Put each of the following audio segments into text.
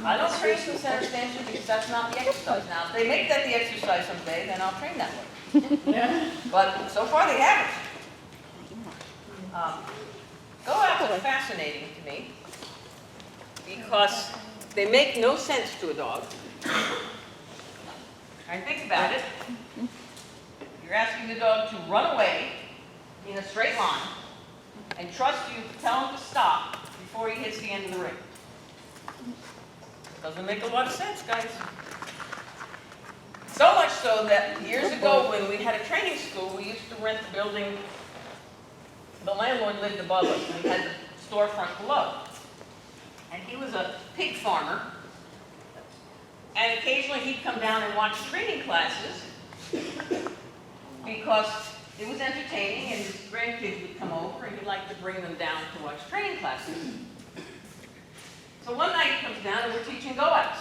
I don't train to a center stanchion because that's not the exercise. Now, if they make that the exercise someday, then I'll train that way. But so far they haven't. Go-outs are fascinating to me because they make no sense to a dog. And think about it. You're asking the dog to run away in a straight line and trust you to tell him to stop before he hits the end of the ring. Doesn't make a lot of sense, guys. So much so that years ago when we had a training school, we used to rent the building. The landlord lived above us, and he had the storefront below. And he was a pig farmer. And occasionally he'd come down and watch training classes because it was entertaining and his grandkids would come over and he'd like to bring them down to watch training classes. So one night he comes down and we're teaching go-outs.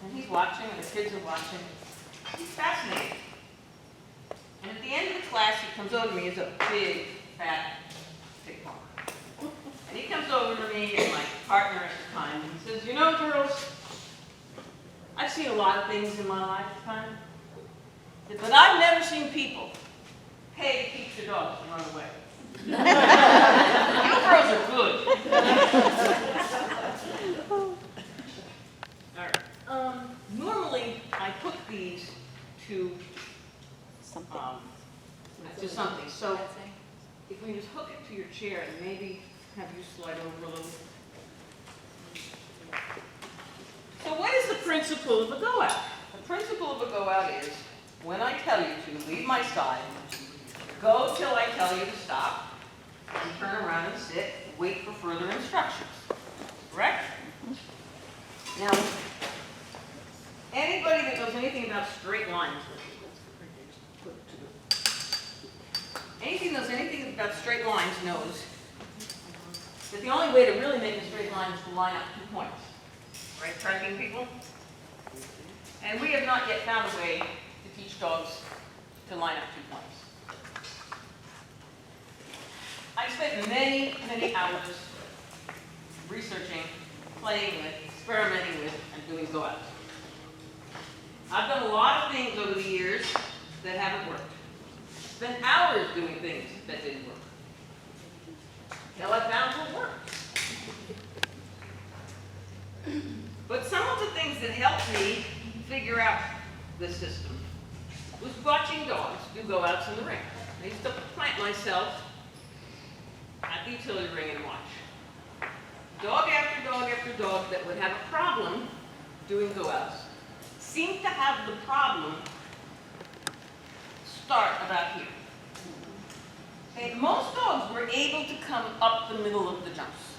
And he's watching and the kids are watching. He's fascinated. And at the end of the class he comes over to me. He's a big, fat pig farmer. And he comes over to me and my partner at the time and he says, you know, girls, I've seen a lot of things in my lifetime, but I've never seen people pay to teach their dogs to run away. You girls are good. All right. Normally, I put these to something. So if we just hook it to your chair and maybe have you slide over a little. So what is the principle of a go-out? The principle of a go-out is, when I tell you to leave my side, go till I tell you to stop, and turn around and sit, wait for further instructions. Correct? Now, anybody that knows anything about straight lines, knows that the only way to really make a straight line is to line up 2 points. Right, tracking people? And we have not yet found a way to teach dogs to line up 2 points. I spent many, many hours researching, playing with, experimenting with, and doing go-outs. I've done a lot of things over the years that haven't worked. Spent hours doing things that didn't work. Till I found what worked. But some of the things that helped me figure out the system was watching dogs do go-outs in the ring. I used to plant myself at the utility ring and watch. Dog after dog after dog that would have a problem doing go-outs seemed to have the problem start about here. Okay, most dogs were able to come up the middle of the jumps.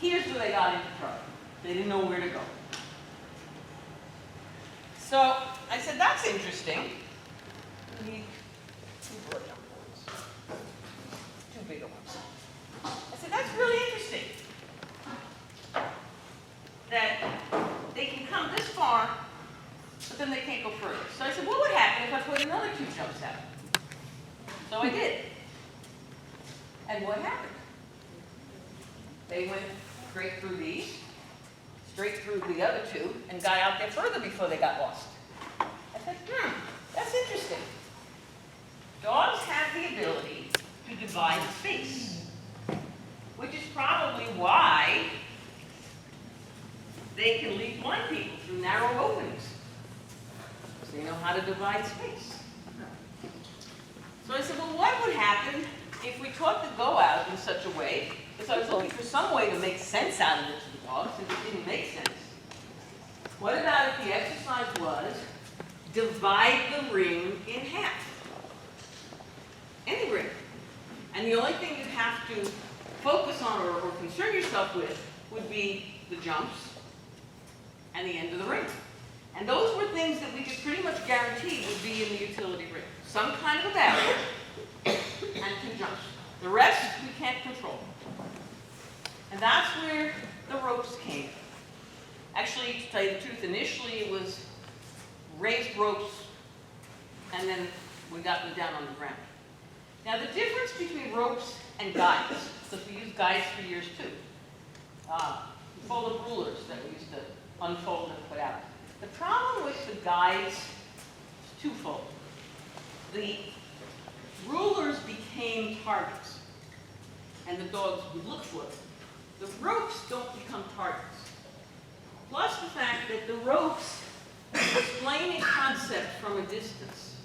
Here's where they got into trouble. They didn't know where to go. So I said, that's interesting. We need 2 broad jump boards, 2 bigger ones. I said, that's really interesting. That they can come this far, but then they can't go further. So I said, what would happen if I put another 2 jumps out? So I did. And what happened? They went straight through these, straight through the other 2, and got out there further before they got lost. I said, that's interesting. Dogs have the ability to divide space, which is probably why they can lead blind people through narrow openings. So they know how to divide space. So I said, well, what would happen if we taught the go-out in such a way, because I was looking for some way to make sense out of it to the dogs, and it didn't make sense. What about if the exercise was divide the ring in half? Any ring. And the only thing you'd have to focus on or concern yourself with would be the jumps and the end of the ring. And those were things that we could pretty much guarantee would be in the utility ring. Some kind of a barrier and 2 jumps. The rest we can't control. And that's where the ropes came. Actually, to tell you the truth, initially it was raised ropes and then we got them down on the ground. Now the difference between ropes and guides, because we used guides for years too, full of rulers that we used to unfold and put out. The problem with the guides is twofold. The rulers became targets, and the dogs would look for them. The ropes don't become targets. Plus the fact that the ropes explain a concept from a distance,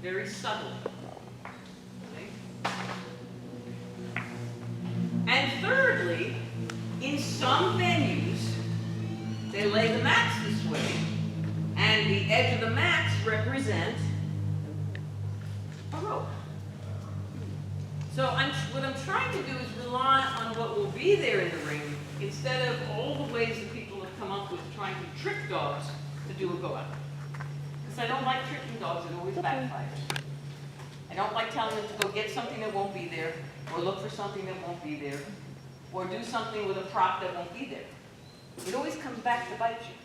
very subtly. Okay? And thirdly, in some venues, they lay the mats this way, and the edge of the mats represent a rope. So what I'm trying to do is rely on what will be there in the ring instead of all the ways that people have come up with trying to trick dogs to do a go-out. Because I don't like tricking dogs, it always backfires. I don't like telling them to go get something that won't be there, or look for something that won't be there, or do something with a prop that won't be there. It always comes back to bite you.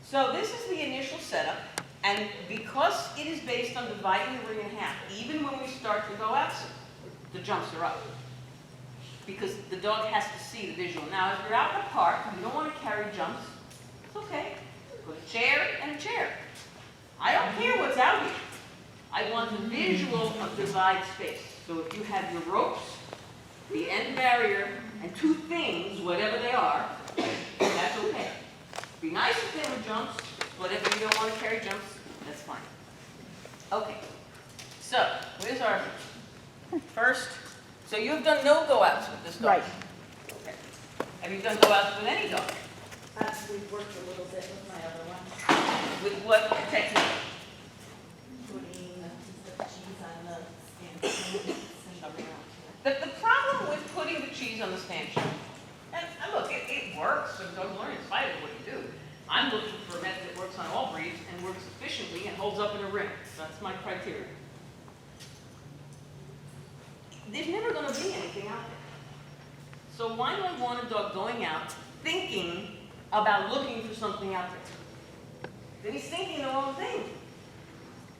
So this is the initial setup, and because it is based on dividing the ring in half, even when we start to go out, the jumps are up. Because the dog has to see the visual. Now, if you're out in the park and you don't want to carry jumps, it's okay. Put a chair and a chair. I don't care what's out here. I want the visual of divide space. So if you have your ropes, the end barrier, and two things, whatever they are, that's okay. Be nice if they were jumps, but if you don't want to carry jumps, that's fine. Okay, so where's our first? So you've done no go-outs with this dog? Right. Okay. Have you done go-outs with any dog? We've worked a little bit with my other one, With what technique? putting a piece of cheese on the stand. The problem with putting the cheese on the stanchion, and look, it works, but dogs learn in spite of what you do. I'm looking for a method that works on all breeds and works efficiently and holds up in a ring. That's my criteria. There's never going to be anything out there. So why do I want a dog going out thinking about looking for something out there? Then he's thinking the wrong thing.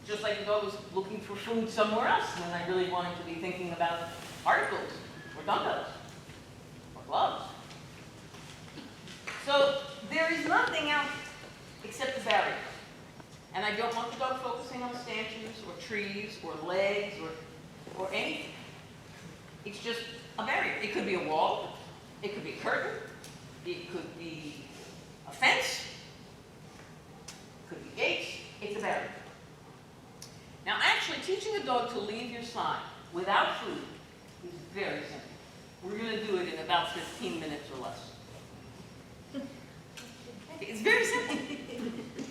Just like the dog was looking for food somewhere else, and then I really want him to be thinking about articles, or dumbbells, or gloves. So there is nothing out except the barrier. And I don't want the dog focusing on stanchions, or trees, or legs, or anything. It's just a barrier. It could be a wall, it could be a curtain, it could be a fence, it could be gates, it's a barrier. Now actually teaching a dog to leave your side without food is very simple. We're going to do it in about 15 minutes or less. It's very simple.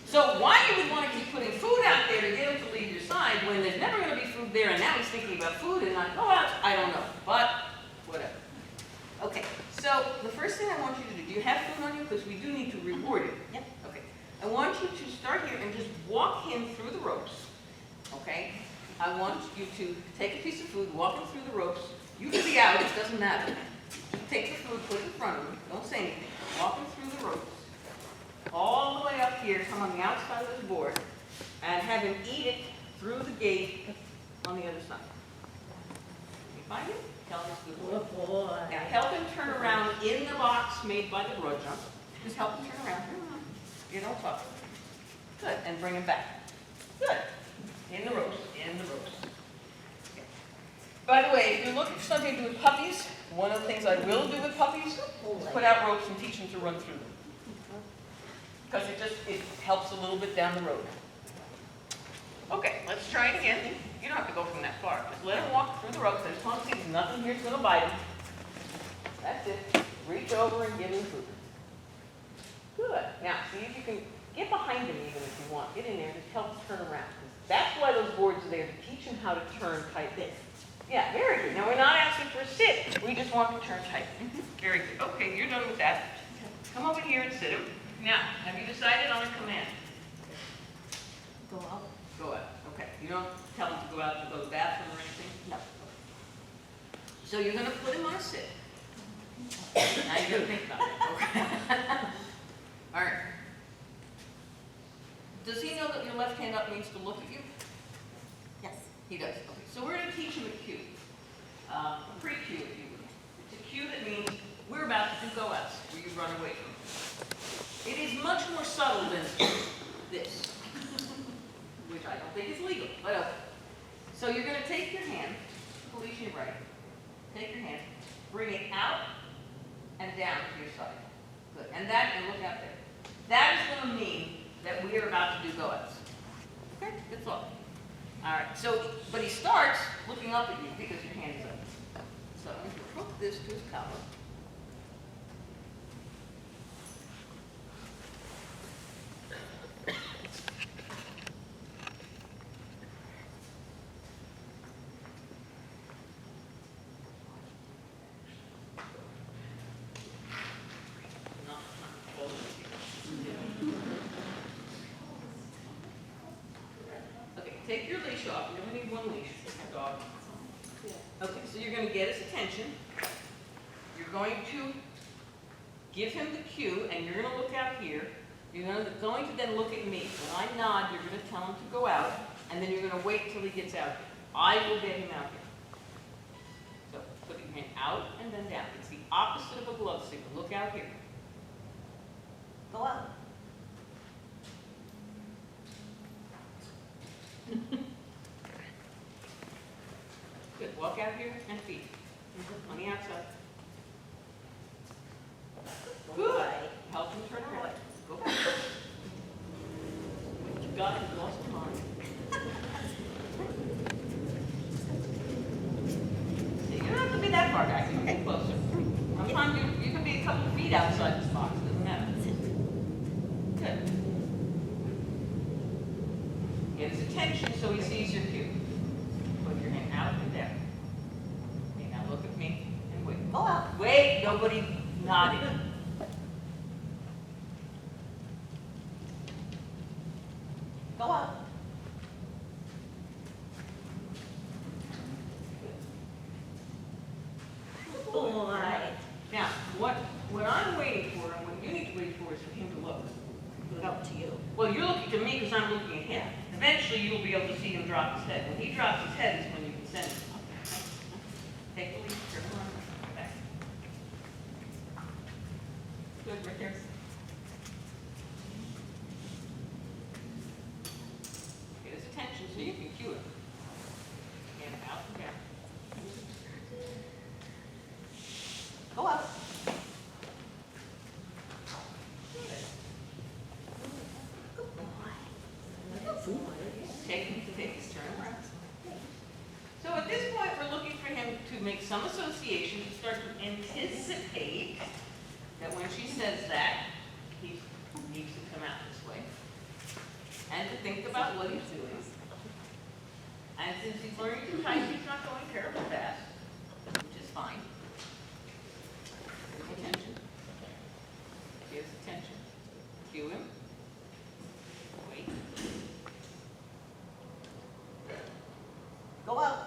So why you would want to keep putting food out there to get him to leave your side when there's never going to be food there and now he's thinking about food and not go out? I don't know, but whatever. Okay, so the first thing I want you to do you have food on you? Because we do need to reward you. Yep. Okay. I want you to start here and just walk him through the ropes. Okay? I want you to take a piece of food, walk him through the ropes. You can be out, it doesn't matter. Just take the food, put it in front of him. Don't say anything. Walk him through the ropes. All the way up here, come on the outside of this board, and have him eat it through the gate on the other side. Can you find it? Tell him it's good boy. Good boy. Now help him turn around in the box made by the broad jump. Just help him turn around. You don't talk. Good, and bring him back. Good. In the ropes, in the ropes. Okay. By the way, if you're looking for something to do with puppies, one of the things I will do with puppies is put out ropes and teach them to run through them. Because it helps a little bit down the road. Okay, let's try it again. You don't have to go from that far. Just let him walk through the ropes. I just want to see there's nothing here that's going to bite him. That's it. Reach over and give him food. Good. Now, see if you can get behind him even if you want. Get in there and just help him turn around. That's why those boards are there, to teach him how to turn tight. Yeah, very good. Now, we're not asking for a sit. We just want to turn tight. Very good. Okay, you're done with that. Come over here and sit him. Now, have you decided on a command? Go out. Go out. Okay. You don't tell him to go out to go to the bathroom or anything? No. So you're going to put him on a sit. Now you're going to think about it. Okay. All right. Does he know that your left hand up means to look at you? Yes. He does. Okay. So we're going to teach him a cue. A pre-cue, if you will. It's a cue that means we're about to do go-outs. We're you run away from it. It is much more subtle than this, which I don't think is legal, but okay. So you're going to take your hand, police your right, take your hand, bring it out and down to your side. Good. And look out there. That is going to mean that we are about to do go-outs. Okay? That's all. All right. So, but he starts looking up at you because your hand is up. So I'm going to hook this to his collar. Take your leash off. You only need one leash. Dog. Okay, so you're going to get his attention. You're going to give him the cue, and you're going to look out here. You're going to then look at me. When I nod, you're going to tell him to go out, and then you're going to wait till he gets out here. I will get him out here. So put your hand out and then down. It's the opposite of a glove signal. Look out here. Go out. Good. Walk out here and feet. On the outside. Good. Help him turn around. Go back. You got it. You lost your mind. You don't have to be that far back. You can get closer. Sometimes you can be a couple of feet outside this box. It doesn't matter. Good. Get his attention so he sees your cue. Put your hand out and down. Okay, now look at me and wait. Go out. Wait, nobody nodded. Go out. Boy. Now, what I'm waiting for, and what you need to wait for, is for him to look. Up to you. Well, you're looking to me because I'm looking at him. Eventually, you'll be able to see him drop his head. When he drops his head is when you can send him. Take the lead, turn around, come back. Good, right there. Get his attention so you can cue him. And out and down. Go out. Take his turn around. So at this point, we're looking for him to make some association, to start to anticipate that when she says that, he needs to come out this way. And to think about what he's doing. And since he's learning to type, he's not going terribly fast, which is fine. Give him attention. Give his attention. Cue him. Wait. Go out.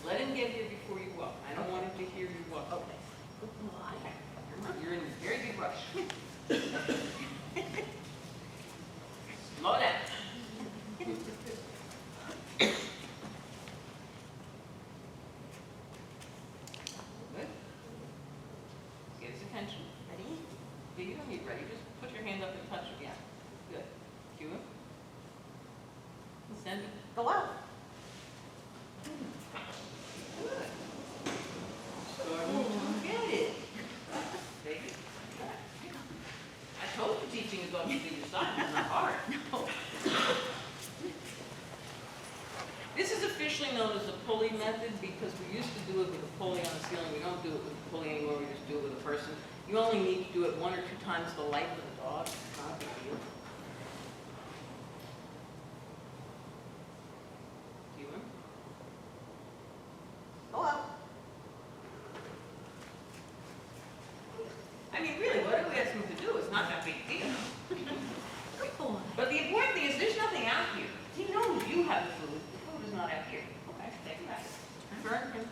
Let him get here before you walk. I don't want him to hear you walk. Okay. Good boy. Okay. You're in a very big rush. Slow down. Good. Get his attention. Ready? Yeah, you don't need ready. Just put your hand up and touch him. Yeah. Good. Cue him. Send him. Go out. Good. Starting to get it. Take it. I told you teaching is going to be your side. It's not hard. This is officially known as the pulley method because we used to do it with a pulley on the ceiling. We don't do it with a pulley anymore. We just do it with a person. You only need to do it 1 or 2 times the life of the dog. It's not a big deal. Cue him. Go out. I mean, really, what do we ask him to do? It's not that big a deal. Good boy. But the important thing is there's nothing out here. He knows you have the food. The food is not out here. Okay, take him back. Turn him.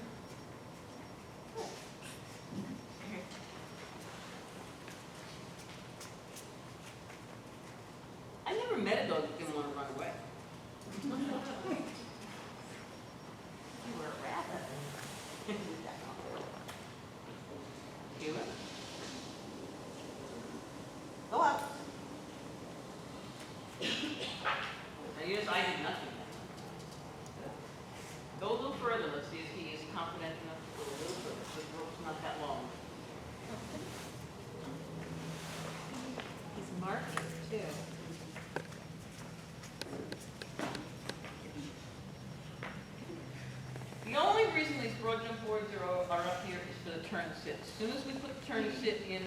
turn and sit. As soon as we put turn and sit in,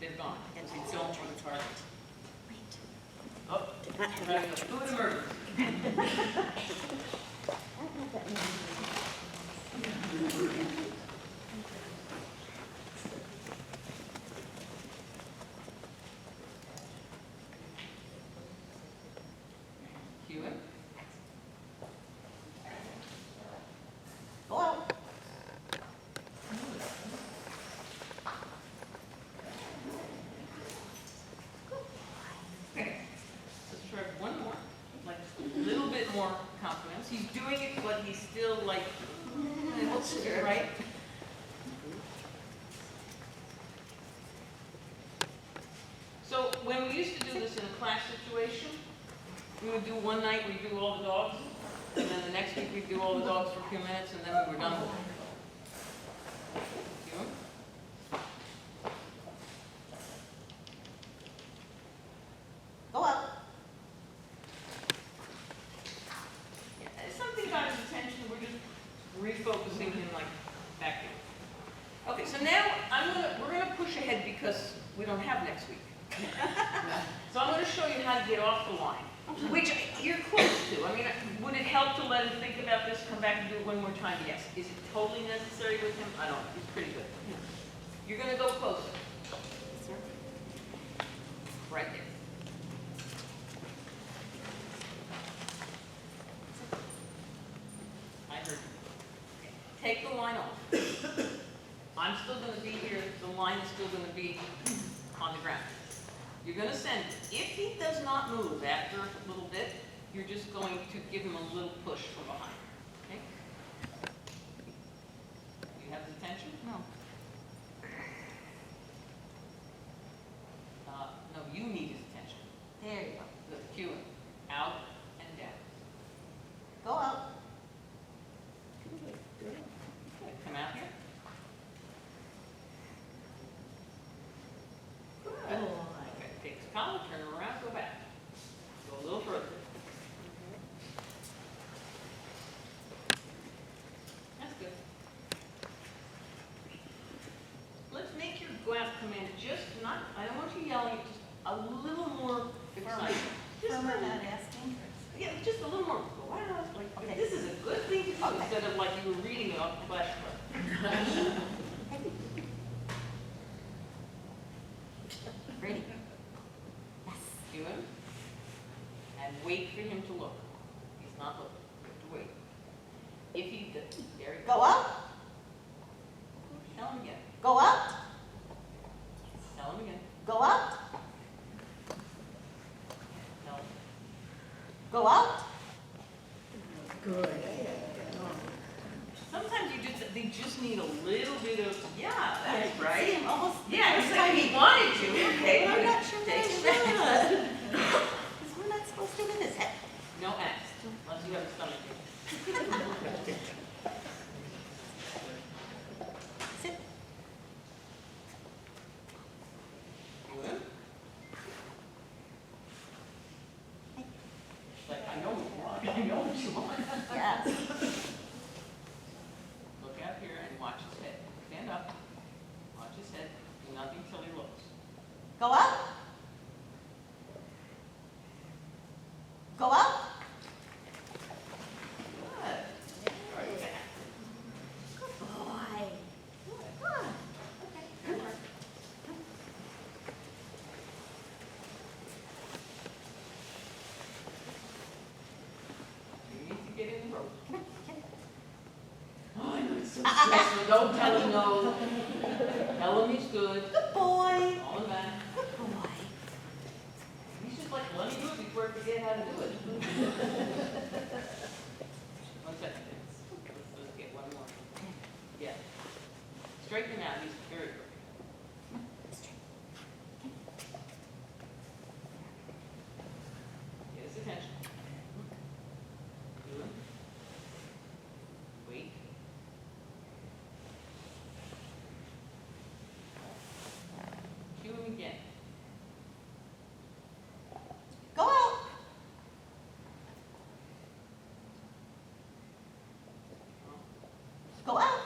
they're gone. Because they don't want to target. Oh, having a food emergency. Cue him. Go out. Okay. Let's try one more. Like a little bit more confidence. He's doing it, but he's still like, right? So when we used to do this in a class situation, we would do one night, we'd do all the dogs, and then the next week we'd do all the dogs for a few minutes, and then we were done with it. Cue him. Go out. Yeah, something got his attention, we're just refocusing him like back here. Okay, so now we're gonna push ahead because we don't have next week. So I'm gonna show you how to get off the line, which you're close to. I mean, would it help to let him think about this, come back and do it one more time? Yes. Is it totally necessary with him? I don't know, he's pretty good. You're gonna go closer. Right there. I heard you. Okay. Take the line off. I'm still going to be here. The line is still going to be on the ground. You're going to send it. If he does not move after a little bit, you're just going to give him a little push from behind. Okay? Do you have his attention? No. No, you need his attention. There you go. The cue him. Out and down. Go out. Okay, come out here. Good. Okay, take his collar, turn him around, go back. Go a little further. That's good. Let's make your go out command just not, I don't want you yelling, just a little more excited. Just Firmer, a- not asking. Yeah, just a little more go out, like, Okay. this is a good thing to do, Okay. instead of like you were reading it off the flashcard. Ready? Yes. Cue him, and wait for him to look. He's not looking, you have to wait. If he does, there you go. Go out. Tell him again, Go out. tell him again, Go out. tell him. Go out. Sometimes they just need a little bit of, yeah, that's See right. him almost. Yeah, it's like he wanted to, okay. Well, I'm good. not sure Take that it I back. should. Because we're not supposed to do this. No axe, unless you have a stomach ache. Sit. Cue him. Like, I know what you want, I know what you want. Yes. Look out here and watch his head. Stand up. Watch his head. Do nothing till he looks. Go out. Go out. Good. Right back. Good boy. Good. Okay. Good work. You need to get in the rope. Oh, I know it's so stressful. Don't tell him no. Tell him he's good. Good boy. All in back. Good boy. He's just like, let me do it before I forget how to do it. One second. Let's get one more. Yeah. Straighten him out. He's very good. Get his attention. Do him. Wait. Cue him again. Go out. Go out.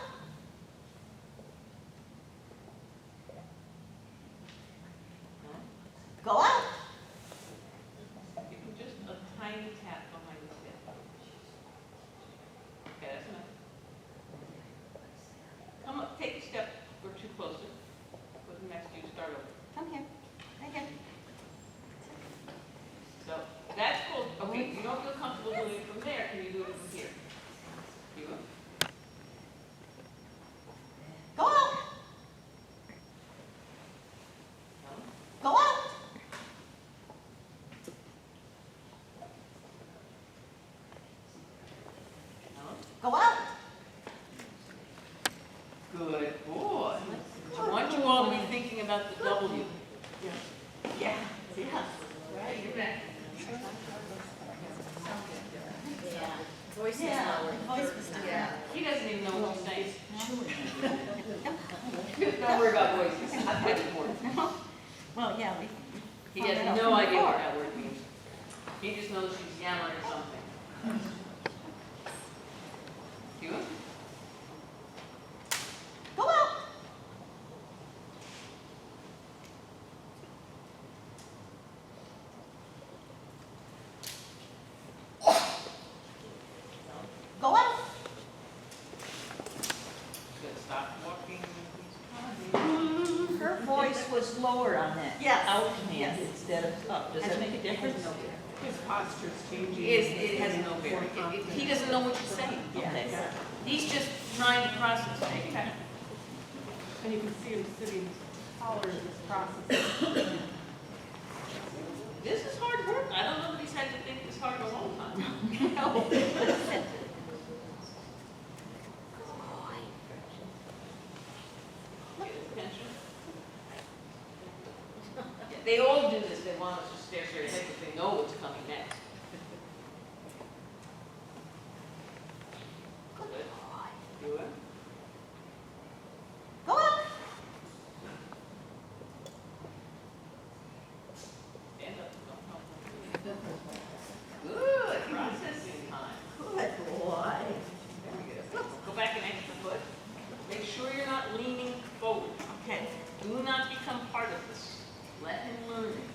Go out. Good boy. I want you all to be thinking about the W. Yeah, yes. Right, you're back. Yeah. Voice is lower. Voice was down. Yeah. He doesn't even know what you're saying. Don't worry about voices. I've had it before. Well, yeah, we. He found has that out no from idea what before. that word means. He just knows she's yelling or something. You? Go out. Go out. Good, stop walking. Her voice was lower on that. Yes. Out command Yes. instead of up. Does that make a difference? His posture's changing. It has no bearing. He doesn't know what you're saying. Okay. Yeah. He's just trying to process it. And you can see him sitting taller in this process. This is hard work. I don't know that he's had to think this hard a long time. Get his attention. Yeah, they all do this. They want us to stare straight ahead because they know what's coming next. Good. Do it. Go out. Stand up. Don't help. Good. Processing time. Good boy. There we go. Go back an extra foot. Make sure you're not leaning forward. Okay. Do not become part of this. Let him learn it.